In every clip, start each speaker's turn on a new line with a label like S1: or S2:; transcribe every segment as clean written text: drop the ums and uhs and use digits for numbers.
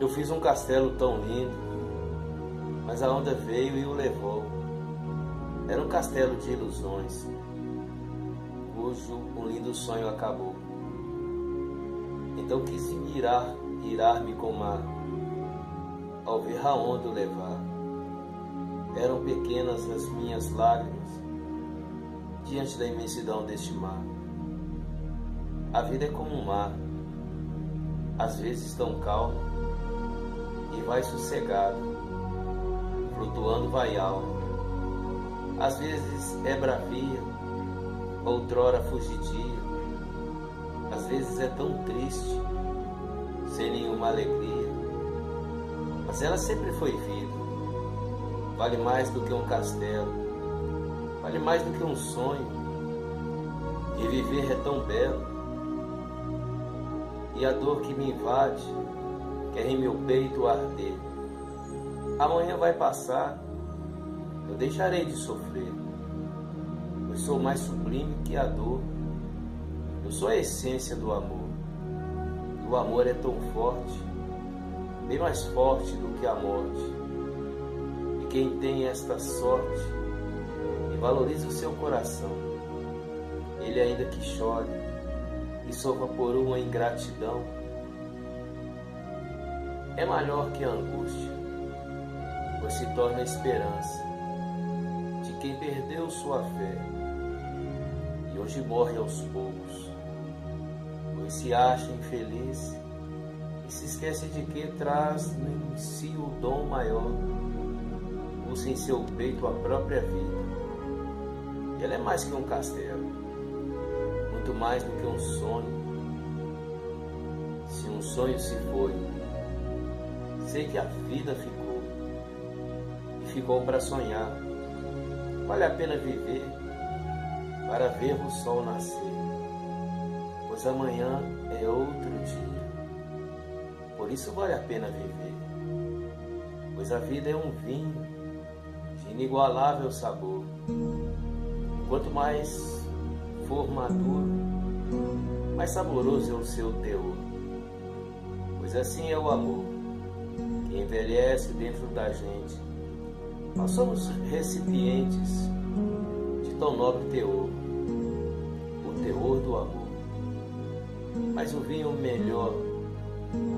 S1: Eu fiz um castelo tão lindo, mas a onda veio e o levou. Era um castelo de ilusões, cujo um lindo sonho acabou. Então quis irar-me com o mar, ao ver a onda o levar. Eram pequenas as minhas lágrimas, diante da imensidão deste mar. A vida é como um mar, às vezes tão calmo, e vai sossegado, flutuando vai alto. Às vezes é bravia, outrora fugidia. Às vezes é tão triste, sem nenhuma alegria. Mas ela sempre foi vida. Vale mais do que um castelo, vale mais do que um sonho. E viver é tão belo. E a dor que me invade quer em meu peito arder. Amanhã vai passar, eu deixarei de sofrer. Eu sou mais sublime que a dor. Eu sou a essência do amor. E o amor é tão forte, bem mais forte do que a morte. E quem tem esta sorte e valoriza o seu coração, ele ainda que chore e sofra por uma ingratidão, é maior que a angústia, pois se torna a esperança de quem perdeu sua fé e hoje morre aos poucos, pois se acha infeliz e se esquece de que traz em si o dom maior, usa em seu peito a própria vida. Ela é mais que um castelo, muito mais do que um sonho. Se um sonho se foi, sei que a vida ficou, e ficou para sonhar. Vale a pena viver para ver o sol nascer, pois amanhã é outro dia. Por isso vale a pena viver, pois a vida é um vinho de inigualável sabor. Quanto mais for maduro, mais saboroso é o seu teor, pois assim é o amor que envelhece dentro da gente. Nós somos recipientes de tão nobre teor, o teor do amor. Mas o vinho melhor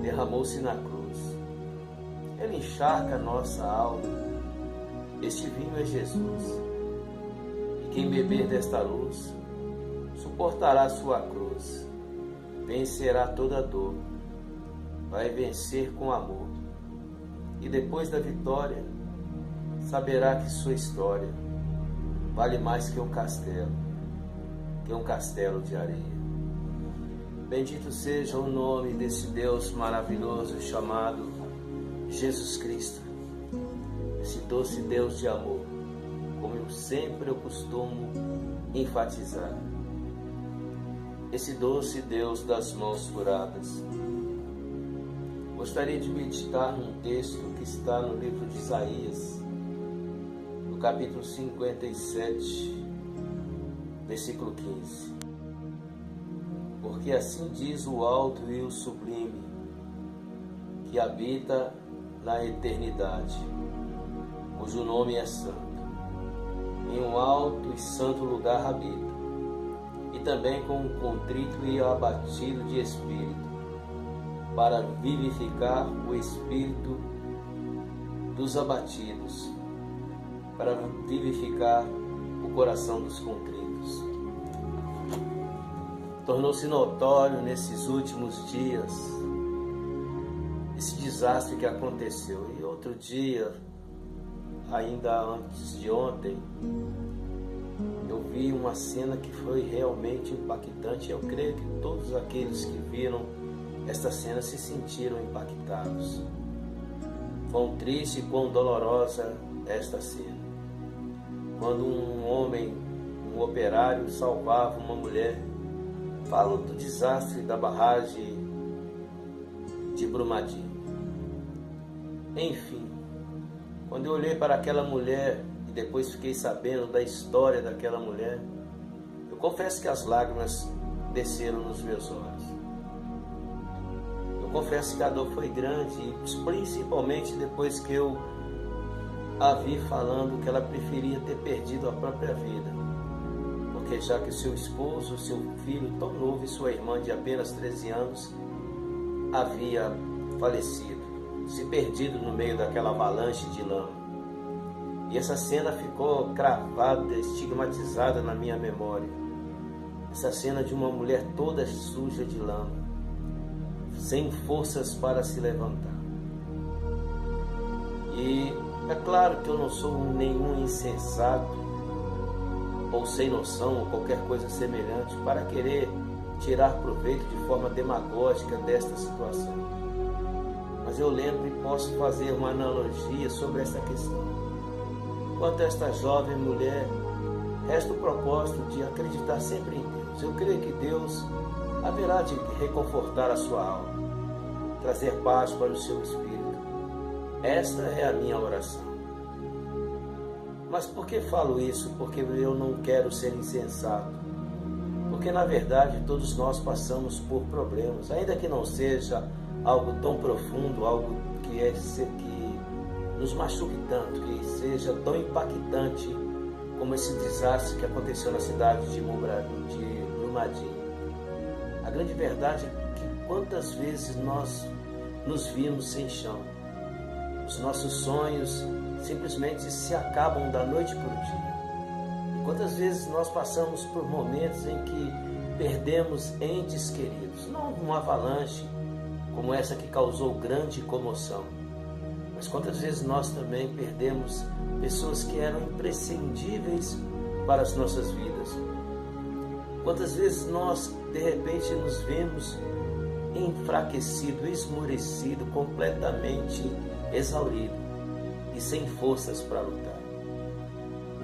S1: derramou-se na cruz. Ele encharca nossa alma. Este vinho é Jesus. E quem beber desta luz suportará sua cruz, vencerá toda dor, vai vencer com amor. E depois da vitória, saberá que sua história vale mais que um castelo de areia. Bendito seja o nome desse Deus maravilhoso chamado Jesus Cristo, esse doce Deus de amor, como eu costumo enfatizar. Esse doce Deus das mãos furadas. Gostaria de meditar num texto que está no livro de Isaías, no capítulo 57, versículo 15. Porque assim diz o alto e o sublime, que habita na eternidade, cujo nome é santo. Em um alto e santo lugar habita, e também com um contrito e abatido de espírito, para vivificar o espírito dos abatidos, para vivificar o coração dos contritos. Tornou-se notório nesses últimos dias esse desastre que aconteceu. E outro dia, ainda antes de ontem, eu vi uma cena que foi realmente impactante. Eu creio que todos aqueles que viram esta cena se sentiram impactados. Quão triste e quão dolorosa esta cena. Quando um homem, um operário, salvava uma mulher. Falo do desastre da barragem de Brumadinho. Enfim, quando eu olhei para aquela mulher e depois fiquei sabendo da história daquela mulher, eu confesso que as lágrimas desceram nos meus olhos. Eu confesso que a dor foi grande, principalmente depois que eu a vi falando que ela preferia ter perdido a própria vida, porque já que seu esposo, seu filho tão novo e sua irmã de apenas 13 anos havia falecido, se perdido no meio daquela avalanche de lama. E essa cena ficou cravada, estigmatizada na minha memória. Essa cena de uma mulher toda suja de lama, sem forças para se levantar. E é claro que eu não sou nenhum insensato, ou sem noção, ou qualquer coisa semelhante, para querer tirar proveito de forma demagógica desta situação. Mas eu lembro e posso fazer uma analogia sobre esta questão. Quanto a esta jovem mulher, resta o propósito de acreditar sempre em Deus. Eu creio que Deus haverá de reconfortar a sua alma, trazer paz para o seu espírito. Esta é a minha oração. Mas por que falo isso? Porque eu não quero ser insensato. Porque na verdade todos nós passamos por problemas, ainda que não seja algo tão profundo, algo que nos machuque tanto, que seja tão impactante como esse desastre que aconteceu na cidade de Brumadinho. A grande verdade é que quantas vezes nós nos vimos sem chão. Os nossos sonhos simplesmente se acabam da noite para o dia. E quantas vezes nós passamos por momentos em que perdemos entes queridos, não uma avalanche como essa que causou grande comoção, mas quantas vezes nós também perdemos pessoas que eram imprescindíveis para as nossas vidas. Quantas vezes nós de repente nos vemos enfraquecido, esmorecido, completamente exaurido e sem forças para lutar.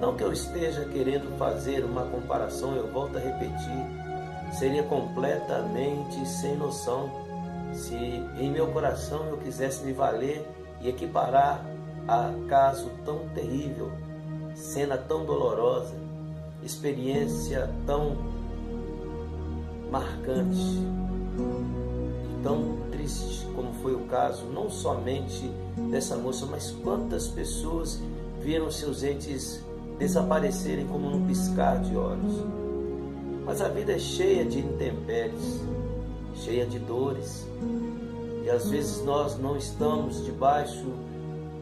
S1: Não que eu esteja querendo fazer uma comparação, eu volto a repetir, seria completamente sem noção se em meu coração eu quisesse me valer e equiparar a caso tão terrível, cena tão dolorosa, experiência tão marcante e tão triste como foi o caso, não somente dessa moça, mas quantas pessoas viram seus entes desaparecerem como num piscar de olhos. Mas a vida é cheia de intempéries, cheia de dores, e às vezes nós não estamos debaixo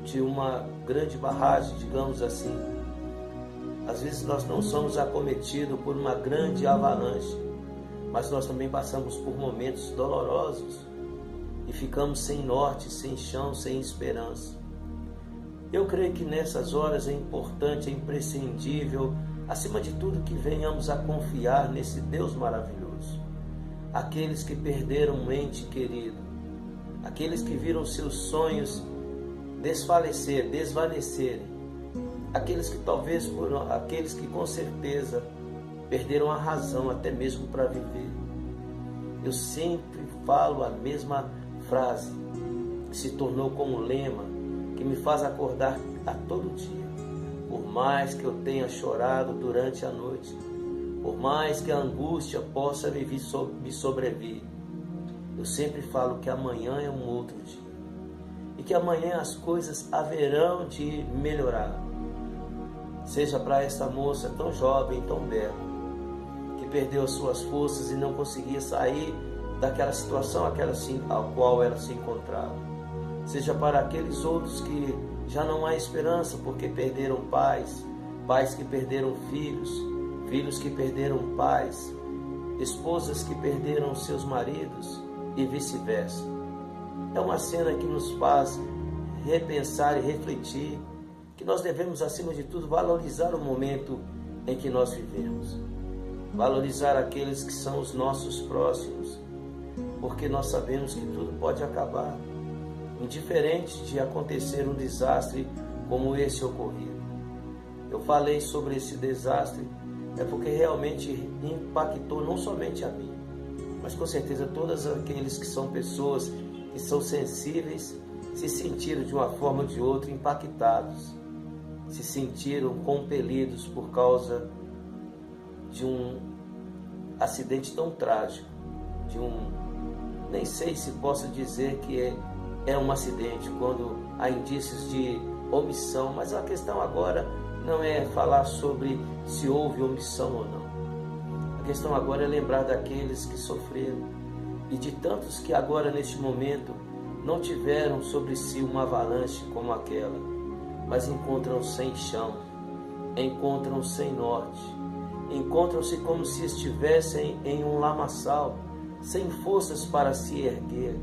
S1: de uma grande barragem, digamos assim. Às vezes nós não somos acometidos por uma grande avalanche, mas nós também passamos por momentos dolorosos e ficamos sem norte, sem chão, sem esperança. Eu creio que nessas horas é importante, é imprescindível, acima de tudo, que venhamos a confiar nesse Deus maravilhoso. Aqueles que perderam um ente querido, aqueles que viram seus sonhos desvanecerem, aqueles que com certeza perderam a razão até mesmo para viver. Eu sempre falo a mesma frase, que se tornou como lema, que me faz acordar a todo dia. Por mais que eu tenha chorado durante a noite, por mais que a angústia possa me sobrevir, eu sempre falo que amanhã é um outro dia. E que amanhã as coisas haverão de melhorar. Seja para essa moça tão jovem, tão bela, que perdeu as suas forças e não conseguia sair daquela situação a qual ela se encontrava. Seja para aqueles outros que já não há esperança porque perderam pais, pais que perderam filhos, filhos que perderam pais, esposas que perderam seus maridos e vice-versa. É uma cena que nos faz repensar e refletir que nós devemos, acima de tudo, valorizar o momento em que nós vivemos. Valorizar aqueles que são os nossos próximos, porque nós sabemos que tudo pode acabar, indiferente de acontecer um desastre como esse ocorrido. Eu falei sobre esse desastre porque realmente impactou não somente a mim, mas com certeza todos aqueles que são pessoas que são sensíveis se sentiram de uma forma ou de outra impactados, se sentiram compelidos por causa de um acidente tão trágico, de um nem sei se posso dizer que é um acidente, quando há indícios de omissão, mas a questão agora não é falar sobre se houve omissão ou não. A questão agora é lembrar daqueles que sofreram e de tantos que agora, neste momento, não tiveram sobre si uma avalanche como aquela, mas encontram-se sem chão, encontram-se sem norte, encontram-se como se estivessem em um lamaçal, sem forças para se erguer,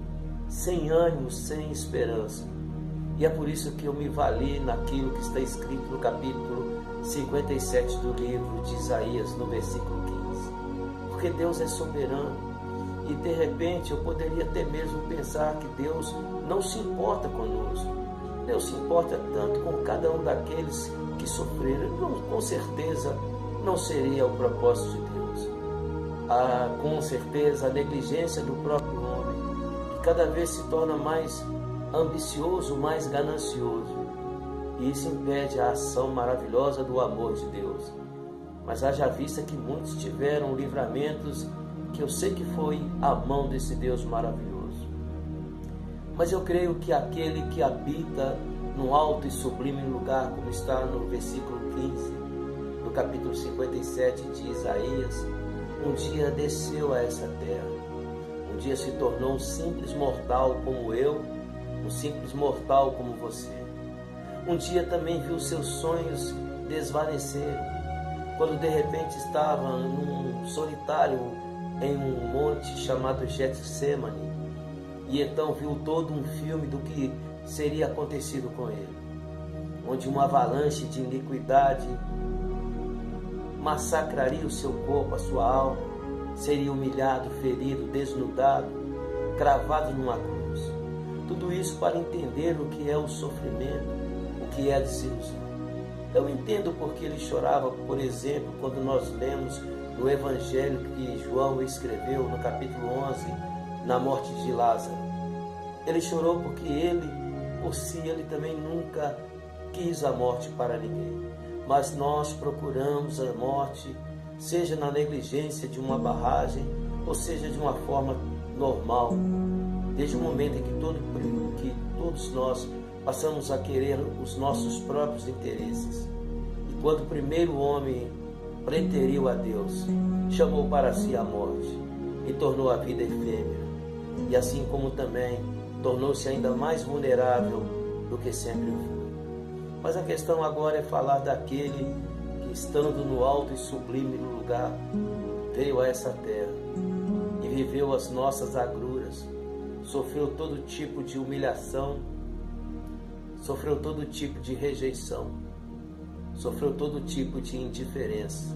S1: sem ânimo, sem esperança. E é por isso que eu me vali naquilo que está escrito no capítulo 57 do livro de Isaías, no versículo 15. Porque Deus é soberano e de repente eu poderia até mesmo pensar que Deus não se importa conosco. Deus se importa tanto com cada um daqueles que sofreram. Não, com certeza não seria o propósito de Deus. Com certeza a negligência do próprio homem, que cada vez se torna mais ambicioso, mais ganancioso, e isso impede a ação maravilhosa do amor de Deus. Mas haja vista que muitos tiveram livramentos, que eu sei que foi a mão desse Deus maravilhoso. Mas eu creio que aquele que habita no alto e sublime lugar, como está no versículo 15 do capítulo 57 de Isaías, um dia desceu a essa terra, um dia se tornou um simples mortal como eu, um simples mortal como você. Um dia também viu seus sonhos desvanecer, quando de repente estava num solitário em um monte chamado Getsemane, e então viu todo um filme do que seria acontecido com ele, onde uma avalanche de iniquidade massacraria o seu corpo, a sua alma, seria humilhado, ferido, desnudado, cravado numa cruz. Tudo isso para entender o que é o sofrimento, o que é a desilusão. Eu entendo porque ele chorava, por exemplo, quando nós lemos no Evangelho que João escreveu no capítulo 11, na morte de Lázaro. Ele chorou porque ele, por si, ele também nunca quis a morte para ninguém. Mas nós procuramos a morte, seja na negligência de uma barragem, ou seja de uma forma normal, desde o momento em que todos nós passamos a querer os nossos próprios interesses. E quando o primeiro homem preteriu a Deus, chamou para si a morte e tornou a vida efêmera, e assim como também tornou-se ainda mais vulnerável do que sempre foi. Mas a questão agora é falar daquele que, estando no alto e sublime lugar, veio a essa terra e viveu as nossas agruras, sofreu todo tipo de humilhação, sofreu todo tipo de rejeição, sofreu todo tipo de indiferença.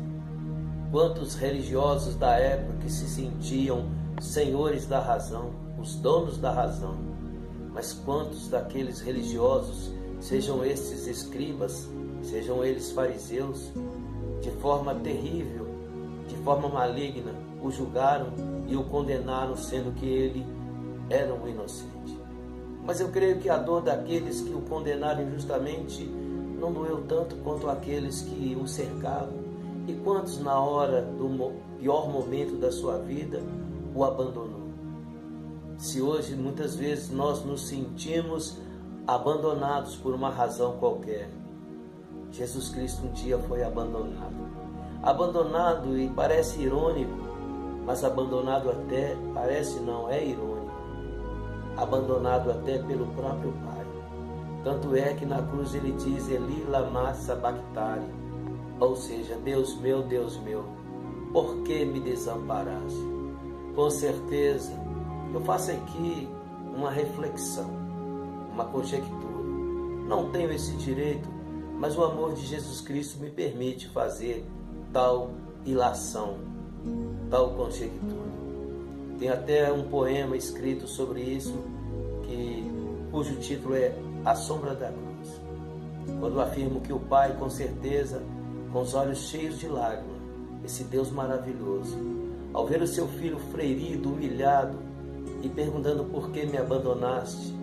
S1: Quantos religiosos da época que se sentiam senhores da razão, os donos da razão, mas quantos daqueles religiosos, sejam estes escribas, sejam eles fariseus, de forma terrível, de forma maligna, o julgaram e o condenaram, sendo que ele era um inocente. Mas eu creio que a dor daqueles que o condenaram injustamente não doeu tanto quanto aqueles que o cercavam. E quantos na hora do pior momento da sua vida o abandonou? Se hoje muitas vezes nós nos sentimos abandonados por uma razão qualquer, Jesus Cristo um dia foi abandonado. Abandonado, e parece irônico, mas abandonado até, parece não, é irônico. Abandonado até pelo próprio Pai. Tanto é que na cruz ele diz Eli lama sabachthani, ou seja, Deus meu, por que me desamparaste? Com certeza, eu faço aqui uma reflexão, uma conjectura. Não tenho esse direito, mas o amor de Jesus Cristo me permite fazer tal ilação, tal conjectura. Tem até um poema escrito sobre isso, cujo título é A Sombra da Cruz. Quando afirmo que o Pai, com certeza, com os olhos cheios de lágrimas, esse Deus maravilhoso, ao ver o seu filho ferido, humilhado e perguntando por que me abandonaste,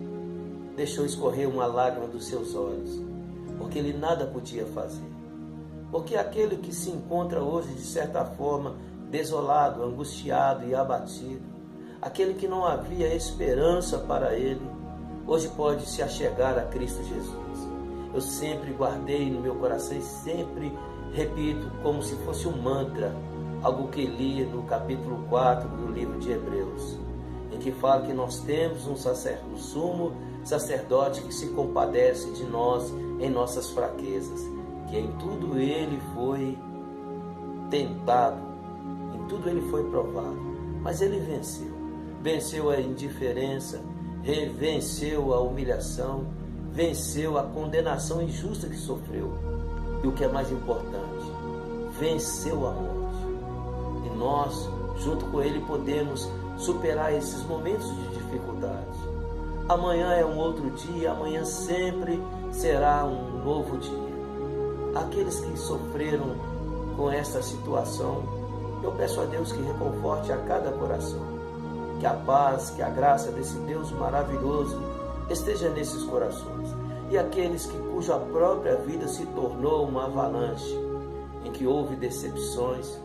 S1: deixou escorrer uma lágrima dos seus olhos, porque ele nada podia fazer. Porque aquele que se encontra hoje, de certa forma, desolado, angustiado e abatido, aquele que não havia esperança para ele, hoje pode se achegar a Cristo Jesus. Eu sempre guardei no meu coração e sempre repito como se fosse um mantra, algo que li no capítulo 4 do livro de Hebreus, em que fala que nós temos um sumo sacerdote que se compadece de nós em nossas fraquezas, que em tudo ele foi tentado, em tudo ele foi provado, mas ele venceu. Venceu a indiferença, venceu a humilhação, venceu a condenação injusta que sofreu. E o que é mais importante, venceu a morte. E nós, junto com ele, podemos superar esses momentos de dificuldade. Amanhã é um outro dia, amanhã sempre será um novo dia. Aqueles que sofreram com esta situação, eu peço a Deus que reconforte a cada coração. Que a paz, que a graça desse Deus maravilhoso esteja nesses corações. E aqueles cuja própria vida se tornou uma avalanche, em que houve decepções,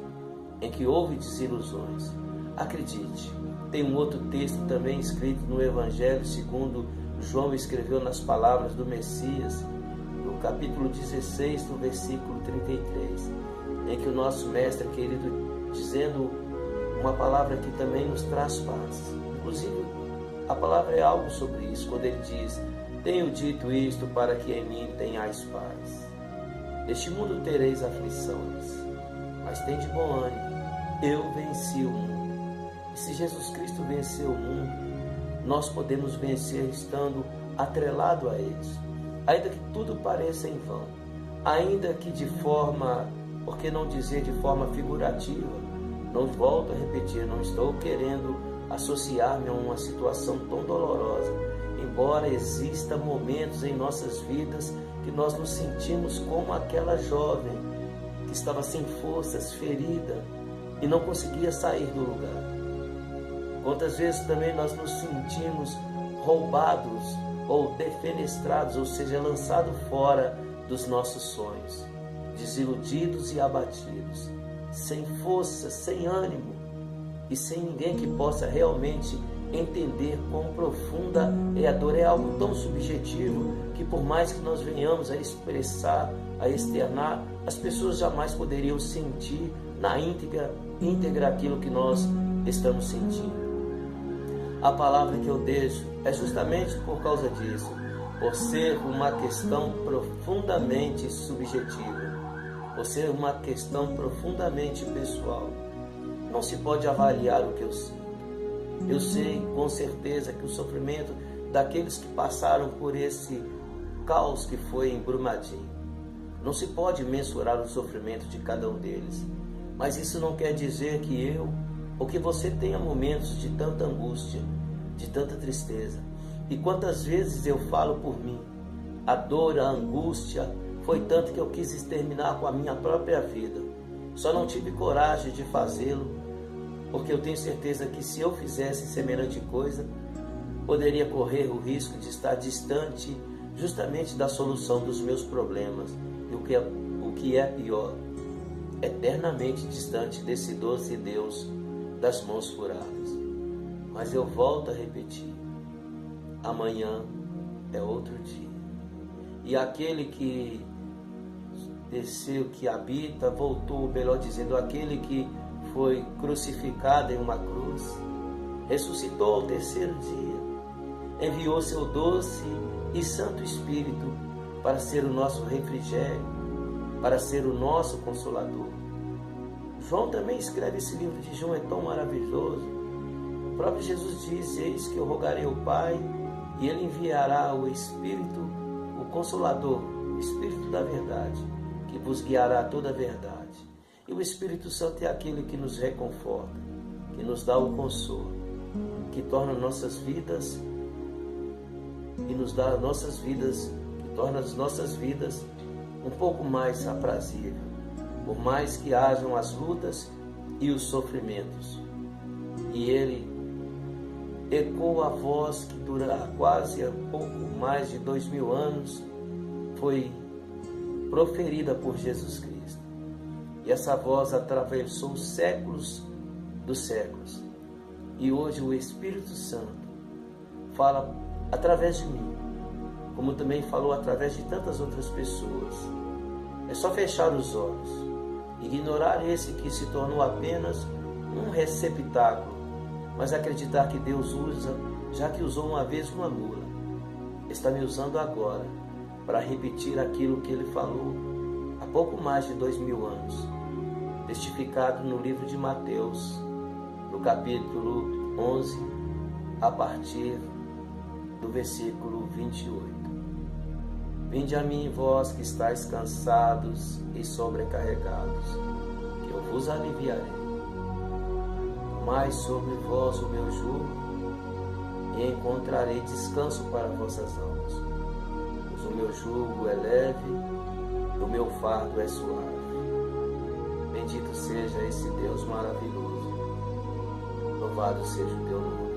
S1: em que houve desilusões. Acredite, tem um outro texto também escrito no Evangelho segundo João escreveu nas palavras do Messias, no capítulo 16, no versículo 33, em que o nosso mestre querido, dizendo uma palavra que também nos traz paz. Inclusive, a palavra é algo sobre isso, quando ele diz: tenho dito isto para que em mim tenhais paz. Neste mundo tereis aflições, mas tende bom ânimo, eu venci o mundo. E se Jesus Cristo venceu o mundo, nós podemos vencer estando atrelado a eles. Ainda que tudo pareça em vão, ainda que de forma, por que não dizer de forma figurativa, não volto a repetir, não estou querendo associar-me a uma situação tão dolorosa, embora exista momentos em nossas vidas que nós nos sentimos como aquela jovem que estava sem forças, ferida e não conseguia sair do lugar. Quantas vezes também nós nos sentimos roubados ou defenestrados, ou seja, lançados fora dos nossos sonhos, desiludidos e abatidos, sem força, sem ânimo e sem ninguém que possa realmente entender quão profunda é a dor. É algo tão subjetivo que, por mais que nós venhamos a expressar, a externar, as pessoas jamais poderiam sentir na íntegra aquilo que nós estamos sentindo. A palavra que eu deixo é justamente por causa disso, por ser uma questão profundamente subjetiva, por ser uma questão profundamente pessoal. Não se pode avaliar o que eu sinto. Eu sei com certeza que o sofrimento daqueles que passaram por esse caos que foi em Brumadinho, não se pode mensurar o sofrimento de cada um deles. Mas isso não quer dizer que eu ou que você tenha momentos de tanta angústia, de tanta tristeza. E quantas vezes eu falo por mim, a dor, a angústia foi tanto que eu quis exterminar com a minha própria vida. Só não tive coragem de fazê-lo, porque eu tenho certeza que se eu fizesse semelhante coisa, poderia correr o risco de estar distante justamente da solução dos meus problemas. E o que é pior, eternamente distante desse doce Deus das mãos curadas. Mas eu volto a repetir, amanhã é outro dia. E aquele que desceu, que habita, voltou, melhor dizendo, aquele que foi crucificado em uma cruz, ressuscitou ao terceiro dia, enviou seu doce e santo Espírito para ser o nosso refrigério, para ser o nosso consolador. João também escreve esse livro de João, é tão maravilhoso. O próprio Jesus diz: eis que eu rogarei ao Pai e Ele enviará o Espírito, o Consolador, o Espírito da verdade, que vos guiará a toda a verdade. E o Espírito Santo é aquele que nos reconforta, que nos dá o consolo, que torna nossas vidas e nos dá nossas vidas, que torna as nossas vidas um pouco mais aprazível, por mais que hajam as lutas e os sofrimentos. E Ele ecoa a voz que dura quase pouco mais de 2000 anos, foi proferida por Jesus Cristo. E essa voz atravessou os séculos dos séculos. E hoje o Espírito Santo fala através de mim, como também falou através de tantas outras pessoas. É só fechar os olhos, ignorar esse que se tornou apenas um receptáculo, mas acreditar que Deus usa, já que usou uma vez uma mula, está me usando agora para repetir aquilo que Ele falou há pouco mais de 2000 anos, testificado no livro de Mateus, no capítulo 11, a partir do versículo 28. Vinde a mim, vós que estáis cansados e sobrecarregados, que eu vos aliviarei. Tomai sobre vós o meu jugo, e encontrarei descanso para vossas almas. Pois o meu jugo é leve, e o meu fardo é suave. Bendito seja esse Deus maravilhoso. Louvado seja o teu nome.